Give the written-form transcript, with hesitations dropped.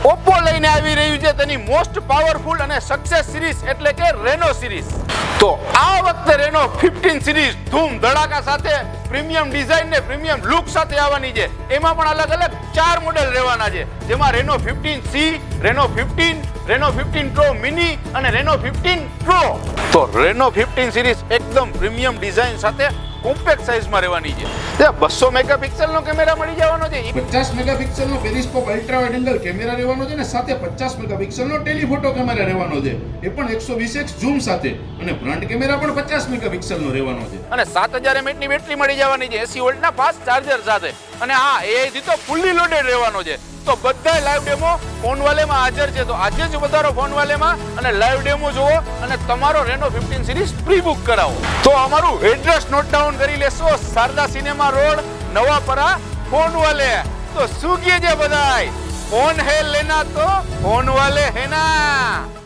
Oppo લઈને આવી રહ્યું છે તેની મોસ્ટ પાવરફુલ અને સક્સેસ સિરીઝ એટલે કે રેનો સિરીઝ. તો આ વખતે રેનો 15 સિરીઝ ધૂમ ધડાકા સાથે પ્રીમિયમ ડિઝાઇન ને પ્રીમિયમ લુક સાથે આવવાની છે. એમાં પણ અલગ અલગ 4 મોડેલ રહેવાના છે, જેમાં રેનો 15C, રેનો 15, રેનો 15 પ્રો મિની અને રેનો 15 પ્રો. તો રેનો 15 સિરીઝ એકદમ પ્રીમિયમ ડિઝાઇન સાથે કોમ્પેક્ટ સાઇઝમાં રહેવાની છે. તે 200 મેગાપિક્સલનો કેમેરા મળી જવાનો છે. 50 મેગાપિક્સલનો periscope ultra wide angle camera રહેવાનો છે અને સાથે 50 મેગાપિક્સલનો ટેલિફોટો કેમેરા રહેવાનો છે, એ પણ 120x ઝૂમ સાથે, અને ફ્રન્ટ કેમેરા પણ 50 મેગાપિક્સલનો રહેવાનો છે. અને 7000 mAh ની બેટરી મળી જવાની છે 80 વોલ્ટના ફાસ્ટ ચાર્જર સાથે. અને આ AI થી તો ફૂલી લોડેડ રહેવાનો છે. તો બધા લાઈવ ડેમો ફોન વાલેમાં હાજર છે. તો આજે જ વધારો ફોન વાલેમાં અને લાઈવ ડેમો જુઓ અને તમારો રેનો 15 સિરીઝ પ્રી બુક કરાવો. તો અમારું એડ્રેસ નોટ ડાઉન કરી લેશો, Sharda cinema road, Navapara, phone વાલે. તો શું કહે છે બધાય? ફોન હે લેના તો ફોન વાલે હે ના.